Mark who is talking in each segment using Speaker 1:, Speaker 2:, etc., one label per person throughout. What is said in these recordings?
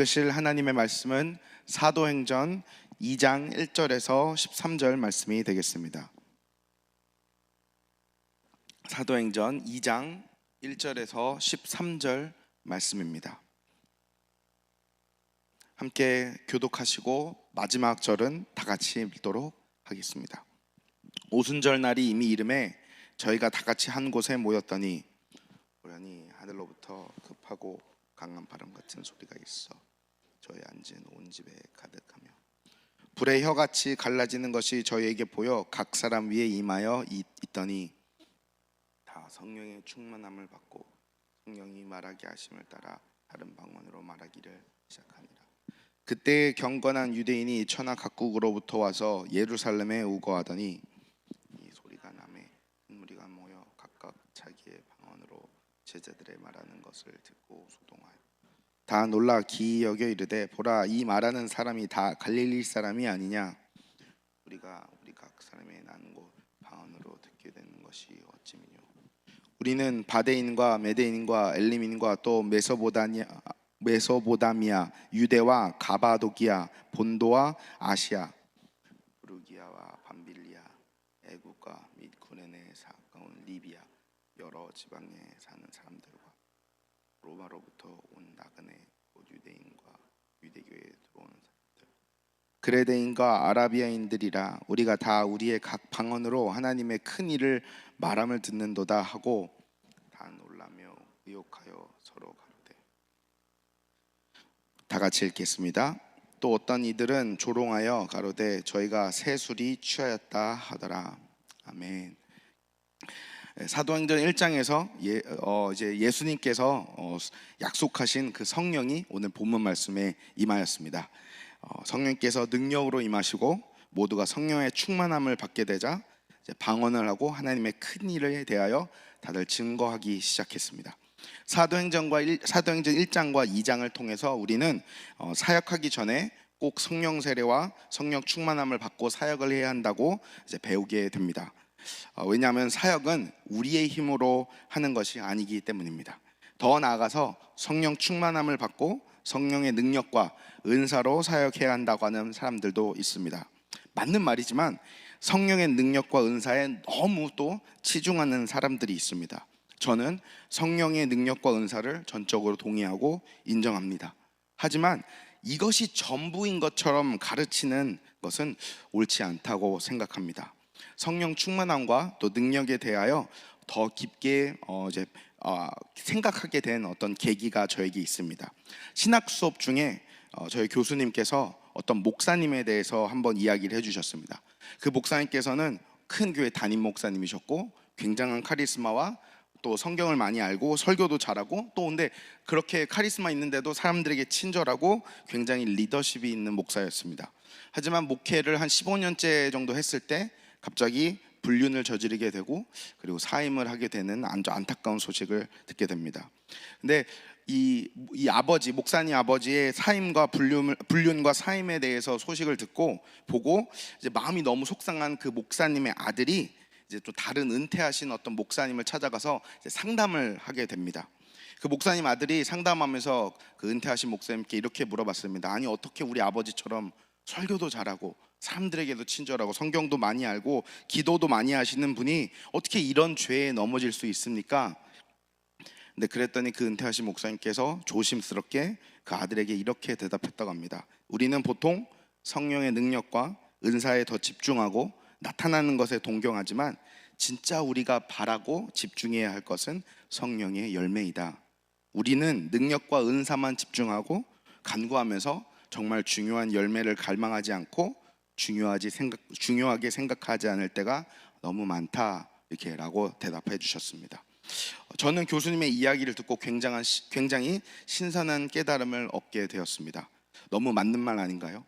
Speaker 1: 들으실 하나님의 말씀은 사도행전 2장 1절에서 13절 말씀이 되겠습니다. 사도행전 2장 1절에서 13절 말씀입니다. 함께 교독하시고 마지막 절은 다 같이 읽도록 하겠습니다. 오순절 날이 이미 이름에 저희가 다 같이 한 곳에 모였더니 우연히 하늘로부터 급하고 강한 바람 같은 소리가 있어 저희 앉은 온 집에 가득하며 불의 혀같이 갈라지는 것이 저희에게 보여 각 사람 위에 임하여 있더니 다 성령의 충만함을 받고 성령이 말하게 하심을 따라 다른 방언으로 말하기를 시작하니라. 그때 경건한 유대인이 천하 각국으로부터 와서 예루살렘에 우거하더니 이 소리가 남에 큰 무리가 모여 각각 자기의 방언으로 제자들의 말하는 것을 듣고 소동하여 다 놀라 기이 여겨 이르되 보라, 이 말하는 사람이 다 갈릴리 사람이 아니냐? 우리가 우리 각 사람의 나는 곳 방언으로 듣게 되는 것이 어찌미뇨? 우리는 바데인과 메데인과 엘리민과 또 메소보다미아, 유대와 가바도기아, 본도와 아시아, 부르기아와 밤빌리아, 애국과 및 구레네에 가까운 리비아, 여러 지방에 사는 사람들과 로마로부터 온 나그네 곧 유대인과 유대교에 들어오는 사람들, 그레데인과 아라비아인들이라 우리가 다 우리의 각 방언으로 하나님의 큰 일을 말함을 듣는도다 하고 다 놀라며 의혹하여 서로 가로되. 다 같이 읽겠습니다. 또 어떤 이들은 조롱하여 가로되 저희가 새 술이 취하였다 하더라. 아멘. 사도행전 1장에서 이제 예수님께서 약속하신 그 성령이 오늘 본문 말씀에 임하였습니다. 성령께서 능력으로 임하시고 모두가 성령의 충만함을 받게 되자 이제 방언을 하고 하나님의 큰 일에 대하여 다들 증거하기 시작했습니다. 사도행전 1장과 2장을 통해서 우리는 사역하기 전에 꼭 성령 세례와 성령 충만함을 받고 사역을 해야 한다고 이제 배우게 됩니다. 왜냐하면 사역은 우리의 힘으로 하는 것이 아니기 때문입니다. 더 나아가서 성령 충만함을 받고 성령의 능력과 은사로 사역해야 한다고 하는 사람들도 있습니다. 맞는 말이지만 성령의 능력과 은사에 너무 또 치중하는 사람들이 있습니다. 저는 성령의 능력과 은사를 전적으로 동의하고 인정합니다. 하지만 이것이 전부인 것처럼 가르치는 것은 옳지 않다고 생각합니다. 성령 충만함과 또 능력에 대하여 더 깊게 생각하게 된 어떤 계기가 저에게 있습니다. 신학 수업 중에 저희 교수님께서 어떤 목사님에 대해서 한번 이야기를 해주셨습니다. 그 목사님께서는 큰 교회 담임 목사님이셨고 굉장한 카리스마와 또 성경을 많이 알고 설교도 잘하고 또 근데 그렇게 카리스마 있는데도 사람들에게 친절하고 굉장히 리더십이 있는 목사였습니다. 하지만 목회를 한 15년째 정도 했을 때 갑자기 불륜을 저지르게 되고 그리고 사임을 하게 되는 안타까운 소식을 듣게 됩니다. 근데 이 아버지, 목사님 아버지의 사임과 불륜과 사임에 대해서 소식을 듣고 보고 이제 마음이 너무 속상한 그 목사님의 아들이 이제 또 다른 은퇴하신 어떤 목사님을 찾아가서 이제 상담을 하게 됩니다. 그 목사님 아들이 상담하면서 그 은퇴하신 목사님께 이렇게 물어봤습니다. 아니, 어떻게 우리 아버지처럼 설교도 잘하고 사람들에게도 친절하고 성경도 많이 알고 기도도 많이 하시는 분이 어떻게 이런 죄에 넘어질 수 있습니까? 근데 그랬더니 그 은퇴하신 목사님께서 조심스럽게 그 아들에게 이렇게 대답했다고 합니다. 우리는 보통 성령의 능력과 은사에 더 집중하고 나타나는 것에 동경하지만 진짜 우리가 바라고 집중해야 할 것은 성령의 열매이다. 우리는 능력과 은사만 집중하고 간구하면서 정말 중요한 열매를 갈망하지 않고 중요하게 생각하지 않을 때가 너무 많다, 이렇게 라고 대답해 주셨습니다. 저는 교수님의 이야기를 듣고 굉장히 신선한 깨달음을 얻게 되었습니다. 너무 맞는 말 아닌가요?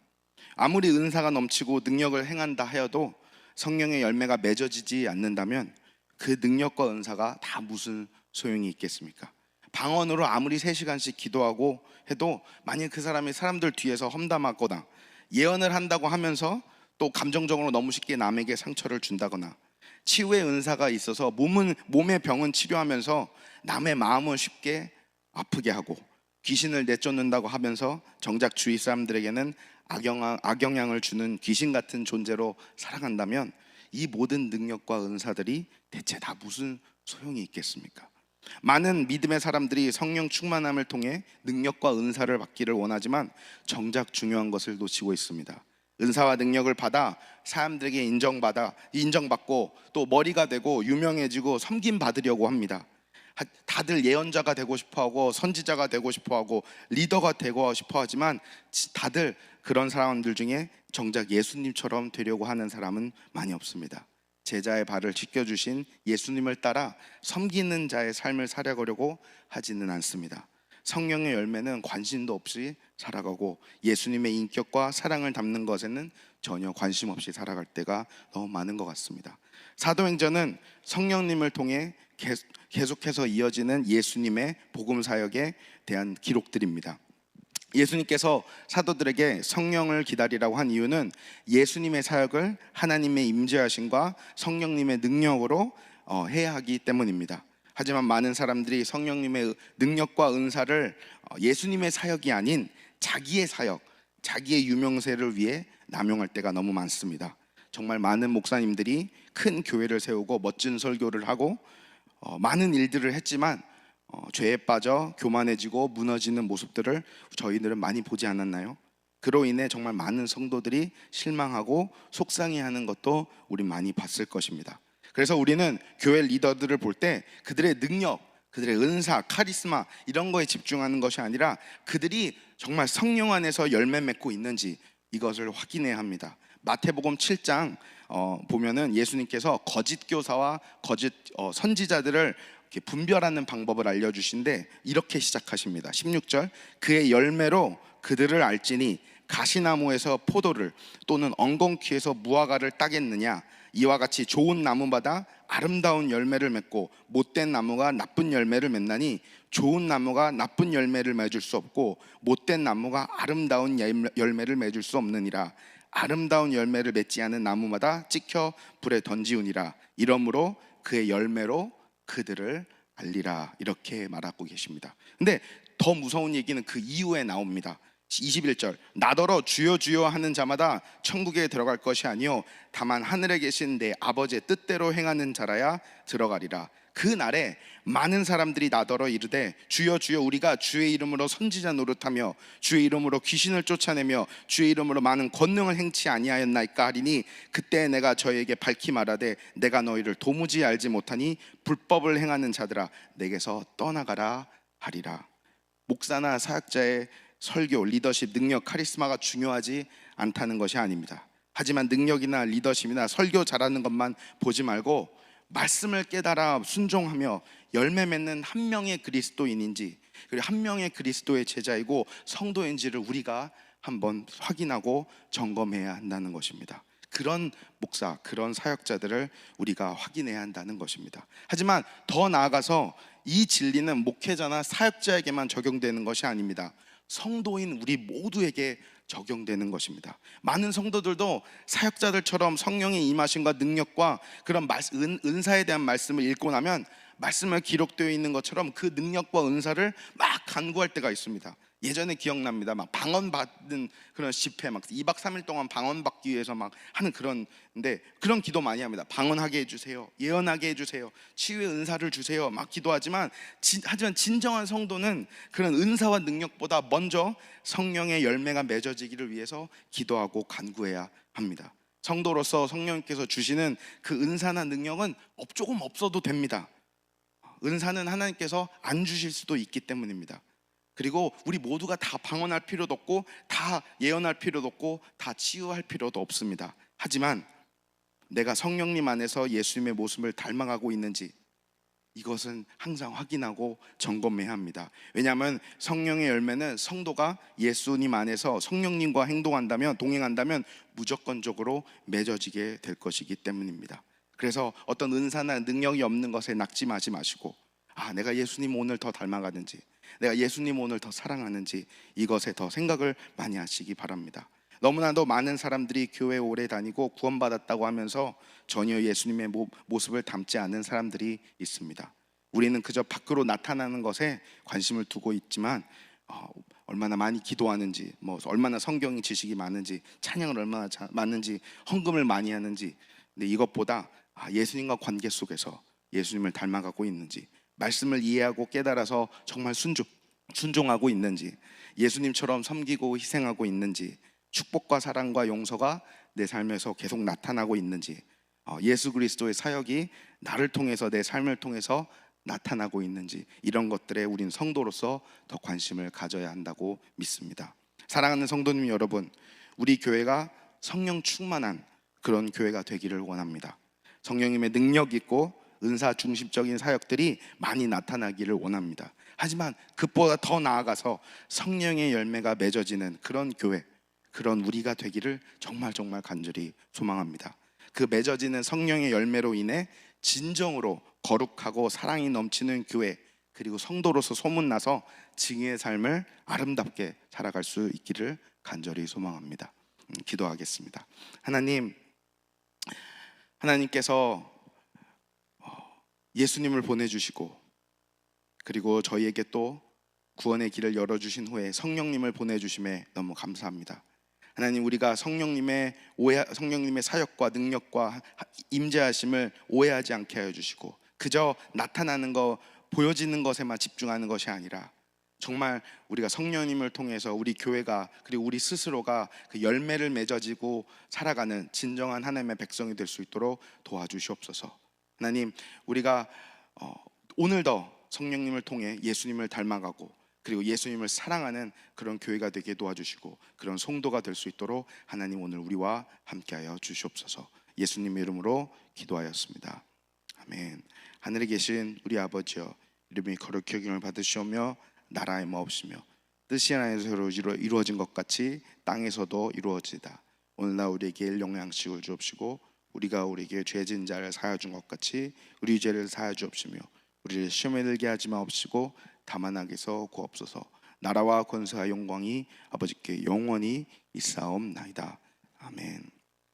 Speaker 1: 아무리 은사가 넘치고 능력을 행한다 하여도 성령의 열매가 맺어지지 않는다면 그 능력과 은사가 다 무슨 소용이 있겠습니까? 방언으로 아무리 3시간씩 기도하고 해도 만약 그 사람이 사람들 뒤에서 험담하거나 예언을 한다고 하면서 또 감정적으로 너무 쉽게 남에게 상처를 준다거나 치유의 은사가 있어서 몸의 병은 치료하면서 남의 마음을 쉽게 아프게 하고 귀신을 내쫓는다고 하면서 정작 주위 사람들에게는 악영향을 주는 귀신 같은 존재로 살아간다면 이 모든 능력과 은사들이 대체 다 무슨 소용이 있겠습니까? 많은 믿음의 사람들이 성령 충만함을 통해 능력과 은사를 받기를 원하지만 정작 중요한 것을 놓치고 있습니다. 은사와 능력을 받아 사람들에게 인정받고 또 머리가 되고 유명해지고 섬김 받으려고 합니다. 다들 예언자가 되고 싶어하고 선지자가 되고 싶어하고 리더가 되고 싶어하지만 다들 그런 사람들 중에 정작 예수님처럼 되려고 하는 사람은 많이 없습니다. 제자의 발을 씻겨주신 예수님을 따라 섬기는 자의 삶을 살아가려고 하지는 않습니다. 성령의 열매는 관심도 없이 살아가고 예수님의 인격과 사랑을 담는 것에는 전혀 관심 없이 살아갈 때가 너무 많은 것 같습니다. 사도행전은 성령님을 통해 계속해서 이어지는 예수님의 복음 사역에 대한 기록들입니다. 예수님께서 사도들에게 성령을 기다리라고 한 이유는 예수님의 사역을 하나님의 임재하심과 성령님의 능력으로 해야 하기 때문입니다. 하지만 많은 사람들이 성령님의 능력과 은사를 예수님의 사역이 아닌 자기의 사역, 자기의 유명세를 위해 남용할 때가 너무 많습니다. 정말 많은 목사님들이 큰 교회를 세우고 멋진 설교를 하고 많은 일들을 했지만 죄에 빠져 교만해지고 무너지는 모습들을 저희들은 많이 보지 않았나요? 그로 인해 정말 많은 성도들이 실망하고 속상해하는 것도 우리 많이 봤을 것입니다. 그래서 우리는 교회 리더들을 볼 때 그들의 능력, 그들의 은사, 카리스마 이런 거에 집중하는 것이 아니라 그들이 정말 성령 안에서 열매 맺고 있는지 이것을 확인해야 합니다. 마태복음 7장 보면은 예수님께서 거짓 교사와 거짓 선지자들을 이렇게 분별하는 방법을 알려주신데 이렇게 시작하십니다. 16절, 그의 열매로 그들을 알지니 가시나무에서 포도를 또는 엉겅퀴에서 무화과를 따겠느냐, 이와 같이 좋은 나무마다 아름다운 열매를 맺고 못된 나무가 나쁜 열매를 맺나니 좋은 나무가 나쁜 열매를 맺을 수 없고 못된 나무가 아름다운 열매를 맺을 수 없느니라. 아름다운 열매를 맺지 않은 나무마다 찍혀 불에 던지우니라. 이러므로 그의 열매로 그들을 알리라. 이렇게 말하고 계십니다. 근데 더 무서운 얘기는 그 이후에 나옵니다. 21절, 나더러 주여 주여 하는 자마다 천국에 들어갈 것이 아니요 다만 하늘에 계신 내 아버지의 뜻대로 행하는 자라야 들어가리라. 그 날에 많은 사람들이 나더러 이르되 주여 주여 우리가 주의 이름으로 선지자 노릇하며 주의 이름으로 귀신을 쫓아내며 주의 이름으로 많은 권능을 행치 아니하였나이까 하리니 그때 내가 저에게 밝히 말하되 내가 너희를 도무지 알지 못하니 불법을 행하는 자들아 내게서 떠나가라 하리라. 목사나 사역자의 설교, 리더십, 능력, 카리스마가 중요하지 않다는 것이 아닙니다. 하지만 능력이나 리더십이나 설교 잘하는 것만 보지 말고 말씀을 깨달아 순종하며 열매 맺는 한 명의 그리스도인인지 그리고 한 명의 그리스도의 제자이고 성도인지를 우리가 한번 확인하고 점검해야 한다는 것입니다. 그런 목사, 그런 사역자들을 우리가 확인해야 한다는 것입니다. 하지만 더 나아가서 이 진리는 목회자나 사역자에게만 적용되는 것이 아닙니다. 성도인 우리 모두에게 적용되는 것입니다. 많은 성도들도 사역자들처럼 성령의 임하심과 능력과 그런 은사에 대한 말씀을 읽고 나면 말씀에 기록되어 있는 것처럼 그 능력과 은사를 막 간구할 때가 있습니다. 예전에 기억납니다. 막 방언받는 그런 집회, 막 2박 3일 동안 방언받기 위해서 막 하는 그런데 그런 기도 많이 합니다. 방언하게 해주세요, 예언하게 해주세요, 치유의 은사를 주세요 막 기도하지만 하지만 진정한 성도는 그런 은사와 능력보다 먼저 성령의 열매가 맺어지기를 위해서 기도하고 간구해야 합니다. 성도로서 성령님께서 주시는 그 은사나 능력은 조금 없어도 됩니다. 은사는 하나님께서 안 주실 수도 있기 때문입니다. 그리고 우리 모두가 다 방언할 필요도 없고 다 예언할 필요도 없고 다 치유할 필요도 없습니다. 하지만 내가 성령님 안에서 예수님의 모습을 닮아가고 있는지 이것은 항상 확인하고 점검해야 합니다. 왜냐하면 성령의 열매는 성도가 예수님 안에서 성령님과 동행한다면 무조건적으로 맺어지게 될 것이기 때문입니다. 그래서 어떤 은사나 능력이 없는 것에 낙심하지 마시고 내가 예수님 오늘 더 닮아가는지, 내가 예수님 오늘 더 사랑하는지 이것에 더 생각을 많이 하시기 바랍니다. 너무나도 많은 사람들이 교회 오래 다니고 구원받았다고 하면서 전혀 예수님의 모습을 닮지 않은 사람들이 있습니다. 우리는 그저 밖으로 나타나는 것에 관심을 두고 있지만 얼마나 많이 기도하는지, 뭐 얼마나 성경 지식이 많은지, 찬양을 얼마나 많은지, 헌금을 많이 하는지. 근데 이것보다 예수님과 관계 속에서 예수님을 닮아가고 있는지, 말씀을 이해하고 깨달아서 정말 순종하고 있는지, 예수님처럼 섬기고 희생하고 있는지, 축복과 사랑과 용서가 내 삶에서 계속 나타나고 있는지, 예수 그리스도의 사역이 나를 통해서, 내 삶을 통해서 나타나고 있는지, 이런 것들에 우린 성도로서 더 관심을 가져야 한다고 믿습니다. 사랑하는 성도님 여러분, 우리 교회가 성령 충만한 그런 교회가 되기를 원합니다. 성령님의 능력 있고 은사 중심적인 사역들이 많이 나타나기를 원합니다. 하지만 그보다 더 나아가서 성령의 열매가 맺어지는 그런 교회, 그런 우리가 되기를 정말 간절히 소망합니다. 그 맺어지는 성령의 열매로 인해 진정으로 거룩하고 사랑이 넘치는 교회, 그리고 성도로서 소문나서 증인의 삶을 아름답게 살아갈 수 있기를 간절히 소망합니다. 기도하겠습니다. 하나님께서 예수님을 보내주시고, 그리고 저희에게 또 구원의 길을 열어주신 후에 성령님을 보내주심에 너무 감사합니다. 하나님, 우리가 성령님의 사역과 능력과 임재하심을 오해하지 않게 하여 주시고, 그저 나타나는 것, 보여지는 것에만 집중하는 것이 아니라 정말 우리가 성령님을 통해서 우리 교회가, 그리고 우리 스스로가 그 열매를 맺어지고 살아가는 진정한 하나님의 백성이 될 수 있도록 도와주시옵소서. 하나님, 우리가 오늘도 성령님을 통해 예수님을 닮아가고, 그리고 예수님을 사랑하는 그런 교회가 되게 도와주시고, 그런 성도가 될 수 있도록 하나님 오늘 우리와 함께하여 주시옵소서. 예수님의 이름으로 기도하였습니다. 아멘. 하늘에 계신 우리 아버지여, 이름이 거룩히 여김을 받으시오며 나라의 마옵시며 뜻이 하나님에서 이루어진 것 같이 땅에서도 이루어지다. 오늘날 우리에게 일용할 양식을 주옵시고, 우리가 우리에게 죄진 자를 사하여 준 것 같이 우리 죄를 사하여 주옵시며 우리를 시험에 들게 하지 마옵시고 다만 악에서 구하옵소서. 나라와 권세와 영광이 아버지께 영원히 있사옵나이다. 아멘.